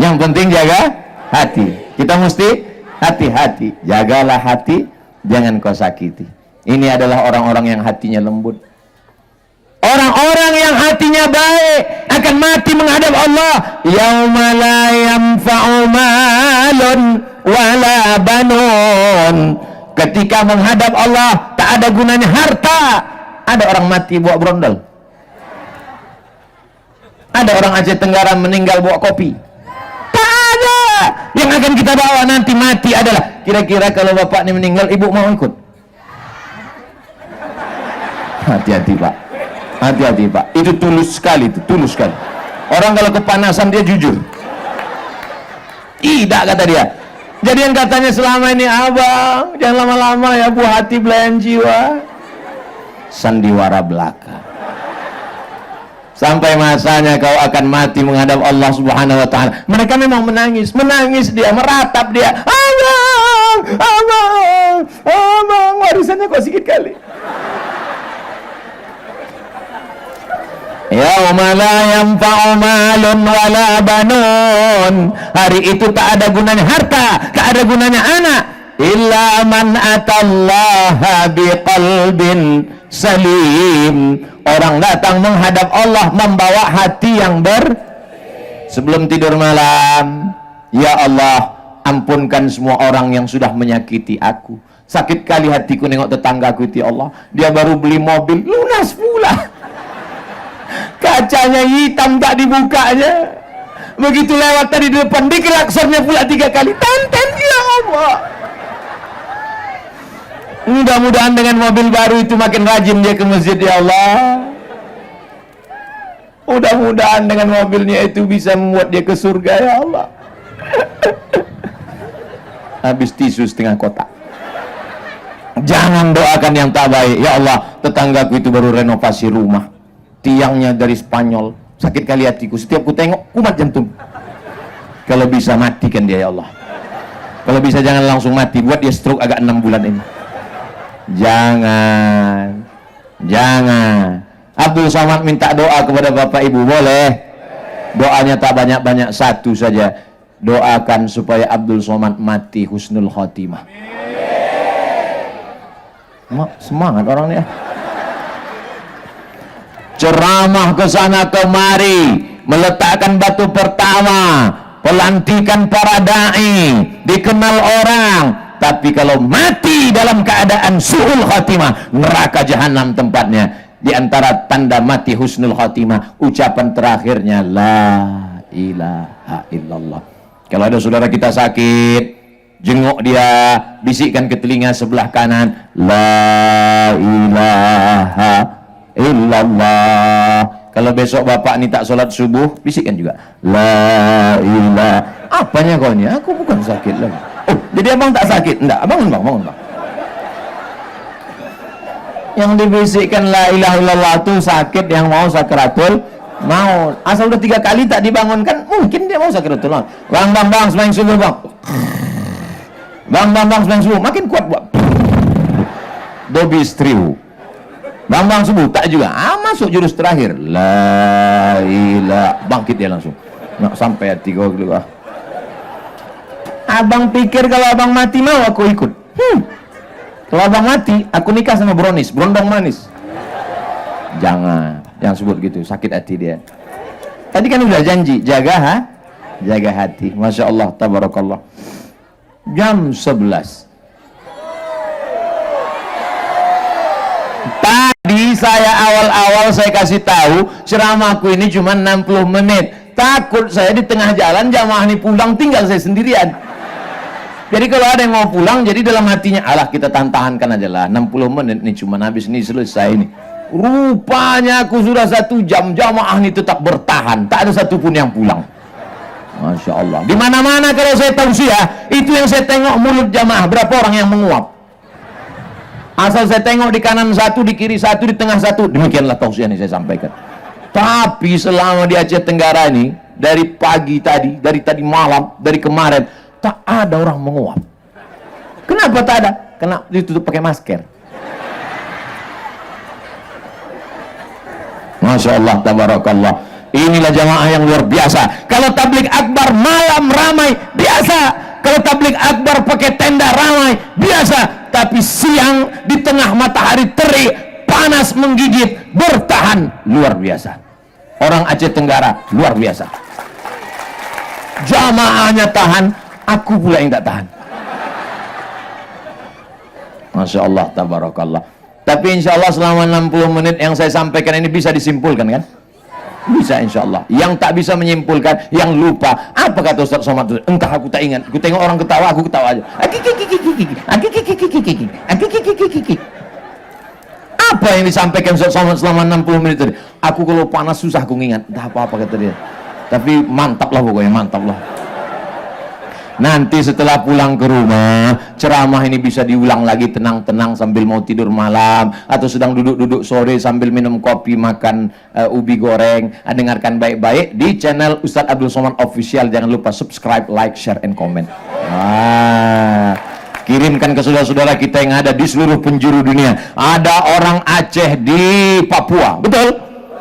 Yang penting jaga hati. Kita mesti hati-hati. Jagalah hati, jangan kau sakiti. Ini adalah orang-orang yang hatinya lembut. Orang-orang yang hatinya baik akan mati menghadap Allah. Yauma la yanfa'u malun wala banun. Ketika menghadap Allah tak ada gunanya harta. Ada orang mati bawa brondol. Ada orang Aceh Tenggara meninggal bawa kopi. Tak ada. Yang akan kita bawa nanti mati adalah, kira-kira kalau bapak ini meninggal, ibu mau ikut? Hati-hati Pak. Hati-hati Pak, itu tulus sekali, itu tulus sekali. Orang kalau kepanasan dia jujur. Tidak kata dia. Jadi yang katanya selama ini, abang jangan lama-lama ya, buah hati belayan jiwa. Sandiwara belaka. Sampai masanya kau akan mati menghadap Allah Subhanahu wa ta'ala. Mereka memang menangis, menangis dia, meratap dia. Abang, abang, abang, warisannya kok sedikit kali. Yauma la yanfa'u malun wala banun. Hari itu tak ada gunanya harta, tak ada gunanya anak, illa man atallaha biqalbin salim. Orang datang menghadap Allah membawa hati yang sebelum tidur malam, ya Allah, ampunkan semua orang yang sudah menyakiti aku. Sakit kali hatiku nengok tetanggaku, ya Allah, dia baru beli mobil, lunas pula. Kacanya hitam tak dibukanya. Begitu lewat tadi di depan, dikelaksornya pula 3 kali. Tanten, ya Allah. Mudah-mudahan dengan mobil baru itu makin rajin dia ke masjid, ya Allah. Mudah-mudahan dengan mobilnya itu bisa membuat dia ke surga, ya Allah. Habis tisu setengah kotak. Jangan doakan yang tak baik. Ya Allah, tetanggaku itu baru renovasi rumah, tiangnya dari Spanyol. Sakit kali hatiku, setiap ku tengok kumat jantung. Kalau bisa matikan dia, ya Allah. Kalau bisa jangan langsung mati, buat dia stroke agak 6 bulan ini. Jangan. Abdul Somad minta doa kepada Bapak Ibu, boleh? Doanya tak banyak-banyak, satu saja. Doakan supaya Abdul Somad mati husnul khotimah. Semangat orangnya. Ceramah ke sana kemari, meletakkan batu pertama, pelantikan para dai, dikenal orang. Tapi kalau mati dalam keadaan su'ul khatimah, neraka jahanam tempatnya. Di antara tanda mati husnul khatimah, ucapan terakhirnya la ilaha illallah. Kalau ada saudara kita sakit, jenguk dia, bisikkan ke telinga sebelah kanan, la ilaha illallah. Kalau besok bapak ni tak solat subuh, bisikkan juga, la ilaha. Apanya kau ni? Aku bukan sakit lagi. Oh, jadi abang tak sakit? Enggak, bangun bang. Yang dibisikkan la ilaha illallah tu sakit yang mau sakratul maut. Asal udah 3 kali tak dibangunkan, mungkin dia mau sakratul maut. Bang, sembahyang subuh bang. Bang, sembahyang subuh. Makin kuat buat. Dobi striu. Bang, subuh tak juga. Masuk jurus terakhir. La ilaha. Bangkit dia langsung. Nak sampai hati kau dulu. Abang pikir kalau abang mati mau aku ikut. Kalau abang mati, aku nikah sama Brondong manis. Jangan sebut gitu, sakit hati dia. Tadi kan udah janji, jaga hati. Masya Allah, tabarakallah. Jam 11. Tadi saya awal saya kasih tahu ceramahku ini cuma 60 menit. Takut saya di tengah jalan jamaah ini pulang, tinggal saya sendirian. Jadi kalau ada yang mau pulang, jadi dalam hatinya, alah kita tahan-tahankan aja lah, 60 menit nih cuma habis ini selesai ini. Rupanya aku sudah 1 jam, jamaah ini tetap bertahan, tak ada satupun yang pulang. Masya Allah. Di mana-mana kalau saya tausiah, itu yang saya tengok mulut jamaah, berapa orang yang menguap. Asal saya tengok di kanan 1, di kiri 1, di tengah 1, demikianlah tausiah yang saya sampaikan. Tapi selama di Aceh Tenggara ini, dari pagi tadi, dari tadi malam, dari kemarin, tak ada orang menguap. Kenapa tak ada? Karena ditutup pakai masker. Masya Allah, tabarakallah. Inilah jamaah yang luar biasa. Kalau tabligh akbar malam ramai, biasa. Kalau tabligh akbar pakai tenda ramai, biasa. Tapi siang di tengah matahari terik, panas menggigit, bertahan, luar biasa. Orang Aceh Tenggara luar biasa. Jamaahnya tahan, aku pula yang tak tahan. Masya Allah, tabarakallah. Tapi insya Allah selama 60 menit yang saya sampaikan ini bisa disimpulkan kan? Bisa insya Allah. Yang tak bisa menyimpulkan, yang lupa, apa kata Ustaz Somad? Entah, aku tak ingat. Aku tengok orang ketawa, aku ketawa aja. Apa yang disampaikan Ustaz Somad selama 60 menit tadi? Aku kalau panas susah aku ingat. Entah apa-apa kata dia. Tapi mantap lah pokoknya, mantap lah. Nanti setelah pulang ke rumah, ceramah ini bisa diulang lagi tenang-tenang sambil mau tidur malam, atau sedang duduk-duduk sore sambil minum kopi, makan ubi goreng. Dengarkan baik-baik di channel Ustadz Abdul Somad Official. Jangan lupa subscribe, like, share, and comment. Kirimkan ke saudara-saudara kita yang ada di seluruh penjuru dunia. Ada orang Aceh di Papua, betul?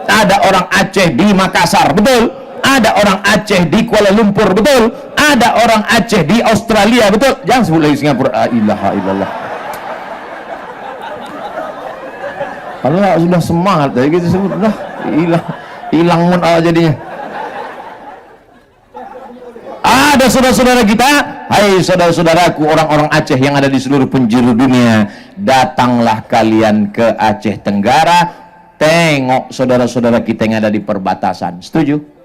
Ada orang Aceh di Makassar, betul? Ada orang Aceh di Kuala Lumpur, betul? Ada orang Aceh di Australia, betul? Jangan sebut lagi Singapura. La ilaha illallah. Kalau sudah semangat dari kita sebut, dah hilang mood jadinya. Ada saudara-saudara kita, hai saudara-saudaraku orang-orang Aceh yang ada di seluruh penjuru dunia, datanglah kalian ke Aceh Tenggara, tengok saudara-saudara kita yang ada di perbatasan. Setuju?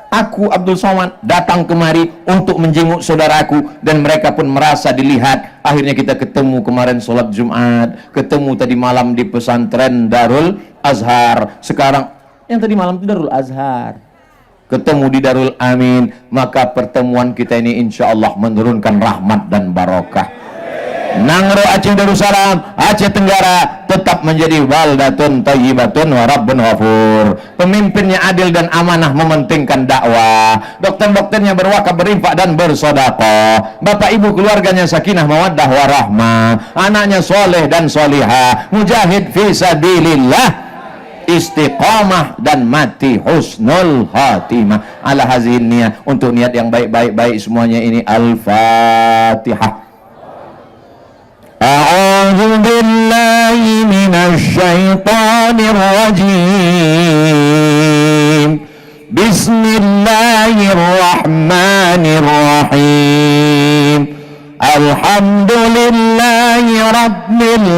Aku Abdul Somad datang kemari untuk menjenguk saudaraku, dan mereka pun merasa dilihat. Akhirnya kita ketemu kemarin sholat Jumat, ketemu tadi malam di pesantren Darul Azhar, sekarang yang tadi malam itu Darul Azhar, ketemu di Darul Amin. Maka pertemuan kita ini insya Allah menurunkan rahmat dan barokah. Nangro Aceh Darussalam, Aceh Tenggara tetap menjadi baldatun thayyibatun wa rabbun ghafur. Pemimpinnya adil dan amanah, mementingkan dakwah. Dokter-dokternya berwakaf, berinfak dan bersedekah. Bapak ibu keluarganya sakinah mawaddah warahmah. Anaknya soleh dan solihah, mujahid fi sabilillah, istiqamah dan mati husnul khatimah. Ala hazin niyah, untuk niat yang baik-baik semuanya ini. Al-Fatihah. A'udzu billahi minasy syaithanir rajim. Bismillahirrahmanirrahim. Alhamdulillahi rabbil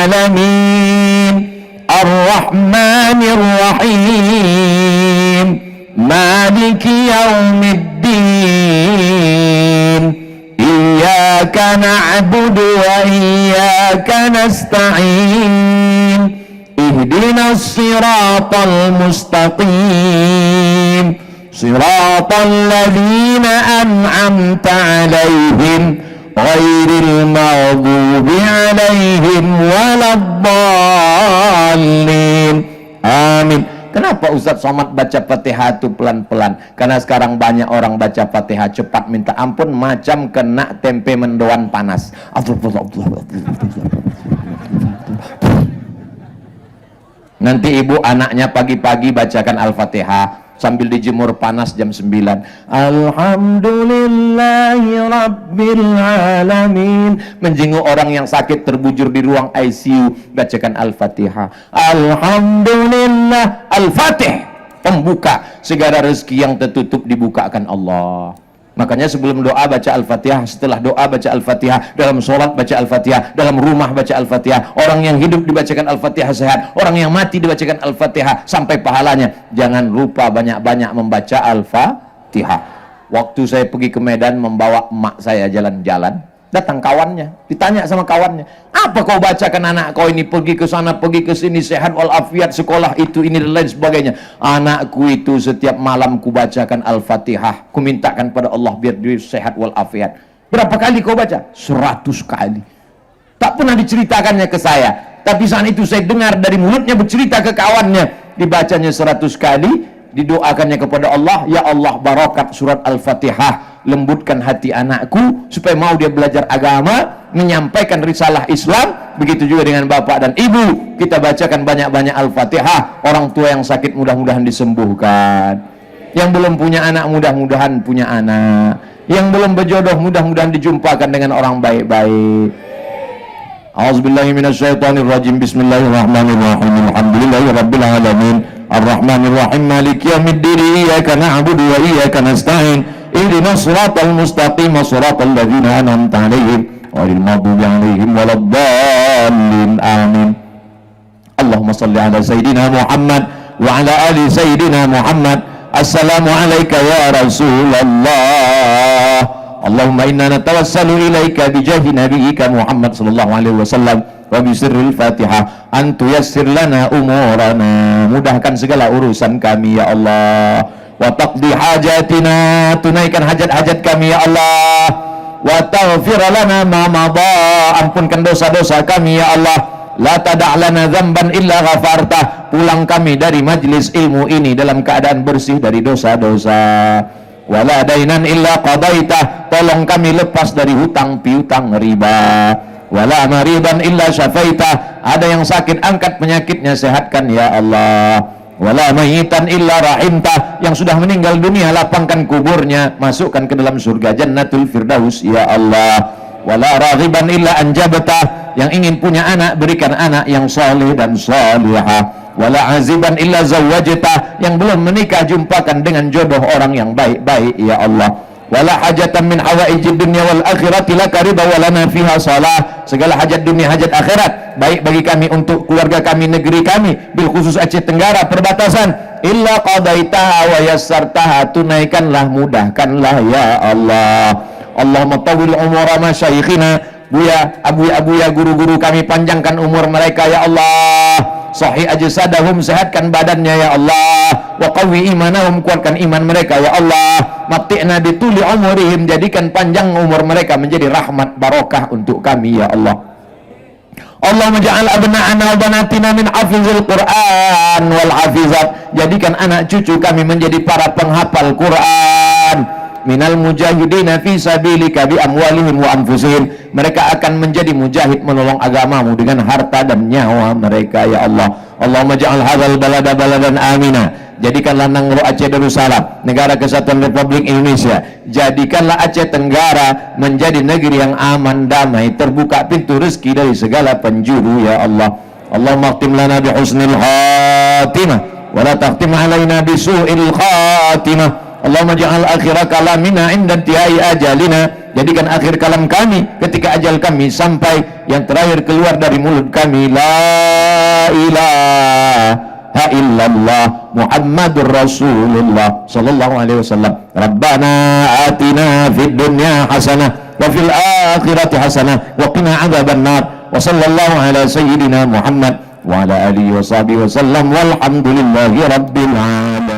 alamin. Ar-Rahmanir Rahim. Maliki yaumiddin. Iyyaka na'budu wa iyyaka nasta'in. Ihdinas siratal mustaqim. Siratal ladzina an'amta 'alaihim ghairil maghdubi 'alaihim waladdallin. Amin. Kenapa Ustaz Somad baca Fatihah itu pelan-pelan? Karena sekarang banyak orang baca Fatihah cepat minta ampun, macam kena tempe mendoan panas. Nanti ibu anaknya pagi-pagi bacakan Al-Fatihah sambil dijemur panas jam 9. Alhamdulillahi rabbil alamin. Menjenguk orang yang sakit terbujur di ruang ICU, bacakan Al-Fatihah. Alhamdulillah. Al-Fatih, pembuka segala rezeki yang tertutup, dibukakan Allah. Makanya sebelum doa baca Al-Fatihah, setelah doa baca Al-Fatihah, dalam sholat baca Al-Fatihah, dalam rumah baca Al-Fatihah. Orang yang hidup dibacakan Al-Fatihah sehat, orang yang mati dibacakan Al-Fatihah sampai pahalanya. Jangan lupa banyak-banyak membaca Al-Fatihah. Waktu saya pergi ke Medan membawa emak saya jalan-jalan, datang kawannya, ditanya sama kawannya, apa kau bacakan anak kau ini, pergi ke sana pergi ke sini, sehat walafiat, sekolah itu ini dan lain sebagainya. Anakku itu setiap malam ku bacakan Al-Fatihah, ku mintakan pada Allah biar dia sehat walafiat. Berapa kali kau baca? 100 kali. Tak pernah diceritakannya ke saya, tapi saat itu saya dengar dari mulutnya bercerita ke kawannya, dibacanya 100 kali, didoakannya kepada Allah, ya Allah barakat surat Al-Fatihah, lembutkan hati anakku supaya mau dia belajar agama, menyampaikan risalah Islam. Begitu juga dengan bapak dan ibu, kita bacakan banyak-banyak Al-Fatihah. Orang tua yang sakit mudah-mudahan disembuhkan, yang belum punya anak mudah-mudahan punya anak, yang belum berjodoh mudah-mudahan dijumpakan dengan orang baik-baik. A'udzubillahi minasyaitonirrajim. Bismillahirrahmanirrahim. Alhamdulillahi rabbil alamin. Ar-Rahmanir-Rahim. Maliki yaumiddin. Iyyaka na'budu wa iyyaka nasta'in. Ihdinas siratal mustaqim. Siratal ladzina an'amta 'alaihim ghairil maghdubi 'alaihim waladdallin. Amin. Allahumma shalli ala sayidina Muhammad wa ala ali sayidina Muhammad. Assalamu alayka ya Rasulullah. Allahumma inna natawassalu ilaika bijahi nabiyyika Muhammad sallallahu alaihi wasallam wa bisirril Fatihah an tuyassir lana umurana, mudahkan segala urusan kami ya Allah, wa taqdi hajatina, tunaikan hajat-hajat kami ya Allah, wa taghfir lana ma madha, ampunkan dosa-dosa kami ya Allah, la tada' lana dzamban illa ghafartah, pulang kami dari majlis ilmu ini dalam keadaan bersih dari dosa-dosa. Wala dainan illa qadaitah, tolong kami lepas dari hutang piutang riba. Wala maridan illa syafaitah, ada yang sakit angkat penyakitnya, sehatkan ya Allah. Wala mayitan illa rahimtah, yang sudah meninggal dunia lapangkan kuburnya, masukkan ke dalam surga jannatul firdaus ya Allah. Wala raghiban illa anjabtah, yang ingin punya anak berikan anak yang saleh dan salihah. Wala aziban illa zawwajtah, yang belum menikah jumpakan dengan jodoh orang yang baik-baik ya Allah. Wala hajatan min hawaijid dunya wal akhirati laka ridha wa lana fiha salah, segala hajat dunia hajat akhirat baik bagi kami, untuk keluarga kami, negeri kami, bil khusus Aceh Tenggara perbatasan, illa qadaitaha wa yassartaha, tunaikanlah mudahkanlah ya Allah. Allahumma tawwil umura masyayikhina, buya abuya guru-guru kami, panjangkan umur mereka ya Allah. Sahih ajsadahum, sehatkan badannya ya Allah. Wa qawwi imanahum, kuatkan iman mereka ya Allah. mati'na bituli umurihim, jadikan panjang umur mereka menjadi rahmat barokah untuk kami ya Allah. Allahumma ja'al abna'ana wa banatina min hafizil Qur'an wal hafizat, jadikan anak cucu kami menjadi para penghafal Quran, minal mujahidina fi sabilika bi amwalihim wa anfusihim, mereka akan menjadi mujahid menolong agamamu dengan harta dan nyawa mereka ya Allah. Allahumma ja'al hadzal balada baladan amina, jadikanlah Nangro Aceh Darussalam, negara kesatuan Republik Indonesia, jadikanlah Aceh Tenggara menjadi negeri yang aman, damai, terbuka pintu rezeki dari segala penjuru ya Allah. Allahumma khtim lana bi husnil khatimah wa la takhtim alaina bi su'il khatimah. Allahumma ja'al akhir kalamina inda intihai ajalina, jadikan akhir kalam kami ketika ajal kami sampai, yang terakhir keluar dari mulut kami la ilaha illallah Muhammadur Rasulullah sallallahu alaihi wasallam. Rabbana atina fid dunya hasanah wa fil akhirati hasanah wa qina adzaban nar. Wa sallallahu ala sayyidina Muhammad wa ala alihi wa sahbihi wasallam walhamdulillahi rabbil alamin.